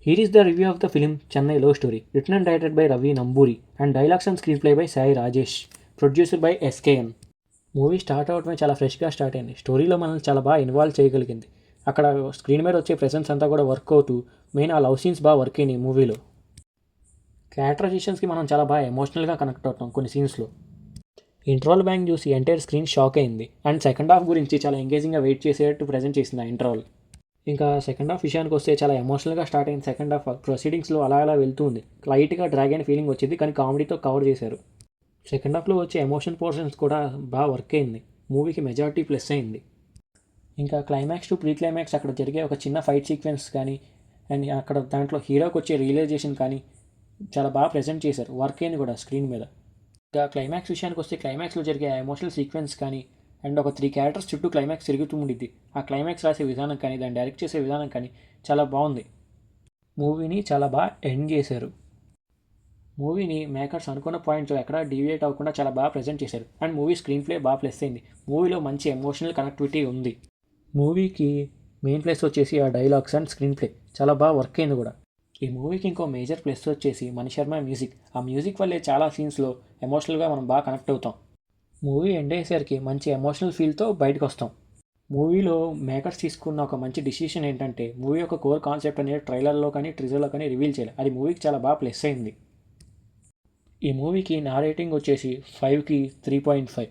Here is the review of the film Chennai Love Story, written and directed by Ravi Namburi, and dialogues and screenplay by Sai Rajesh, produced by SKN. Movie start అవటమే చాలా ఫ్రెష్గా start అయింది. స్టోరీలో మనల్ని చాలా బాగా involve చేయగలిగింది. అక్కడ స్క్రీన్ మీద వచ్చే ప్రెసెన్స్ అంతా కూడా వర్క్ అవుతూ మెయిన్ ఆ లవ్ సీన్స్ బాగా వర్క్ అయినాయి మూవీలో. క్యారెక్టరైజేషన్స్కి మనం చాలా బాగా ఎమోషనల్గా కనెక్ట్ అవుతాం కొన్ని సీన్స్లో. ఇంటర్వల్ బ్యాంక్ చూసి ఎంటైర్ స్క్రీన్ షాక్ అయింది. అండ్ సెకండ్ హాఫ్ గురించి చాలా ఎంగేజింగ్గా వెయిట్ చేసేటట్టు ప్రజెంట్ చేసింది ఆ ఇంటర్వల్. ఇంకా సెకండ్ హాఫ్ విషయానికి వస్తే చాలా ఎమోషనల్గా స్టార్ట్ అయింది. సెకండ్ హాఫ్ ప్రొసీడింగ్స్లో అలా అలా వెళ్తూ ఉంది. లైట్గా డ్రాగ్ అయిన ఫీలింగ్ వచ్చింది, కానీ కామెడీతో కవర్ చేశారు. సెకండ్ హాఫ్లో వచ్చే ఎమోషన్ పోర్షన్స్ కూడా బాగా వర్క్ అయింది. మూవీకి మెజారిటీ ప్లస్ అయింది. ఇంకా క్లైమాక్స్ టు ప్రీ క్లైమాక్స్ అక్కడ జరిగే ఒక చిన్న ఫైట్ సీక్వెన్స్ కానీ అండ్ అక్కడ దాంట్లో హీరోకి వచ్చే రియలైజేషన్ కానీ చాలా బాగా ప్రజెంట్ చేశారు. వర్క్ అయింది కూడా స్క్రీన్ మీద. ఇంకా క్లైమాక్స్ విషయానికి వస్తే క్లైమాక్స్లో జరిగే ఎమోషనల్ సీక్వెన్స్ కానీ అండ్ ఒక 3 క్యారెక్టర్స్ చుట్టూ క్లైమాక్స్ తిరుగుతూ ఉండిద్ది. ఆ క్లైమాక్స్ రాసే విధానం కానీ దాన్ని డైరెక్ట్ చేసే విధానం కానీ చాలా బాగుంది. మూవీని చాలా బాగా ఎండ్ చేశారు. మూవీని మేకర్స్ అనుకున్న పాయింట్తో ఎక్కడా డీవియేట్ అవ్వకుండా చాలా బాగా ప్రజెంట్ చేశారు. అండ్ మూవీ స్క్రీన్ ప్లే బాగా ప్లస్ అయింది. మూవీలో మంచి ఎమోషనల్ కనెక్టివిటీ ఉంది. మూవీకి మెయిన్ ప్లస్ వచ్చేసి ఆ డైలాగ్స్ అండ్ స్క్రీన్ ప్లే చాలా బాగా వర్క్ అయింది కూడా. ఈ మూవీకి ఇంకో మేజర్ ప్లస్ వచ్చేసి మణిశర్మ మ్యూజిక్. ఆ మ్యూజిక్ వల్లే చాలా సీన్స్లో ఎమోషనల్గా మనం బాగా కనెక్ట్ అవుతాం. మూవీ ఎండ్ అయ్యేసరికి మంచి ఎమోషనల్ ఫీల్తో బయటకు వస్తాం. మూవీలో మేకర్స్ తీసుకున్న ఒక మంచి డిసిషన్ ఏంటంటే మూవీ యొక్క కోర్ కాన్సెప్ట్ అనేది ట్రైలర్లో కానీ ట్రిజర్లో కానీ రివీల్ చేయాలి. అది మూవీకి చాలా బాగా ప్లస్ అయింది. ఈ మూవీకి నా రేటింగ్ వచ్చేసి 5కి 3.5.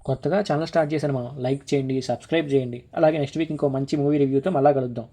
కొత్తగా ఛానల్ స్టార్ట్ చేశాను మనం. లైక్ చేయండి, సబ్స్క్రైబ్ చేయండి. అలాగే నెక్స్ట్ వీక్ ఇంకో మంచి మూవీ రివ్యూతో మళ్ళీ కలుద్దాం.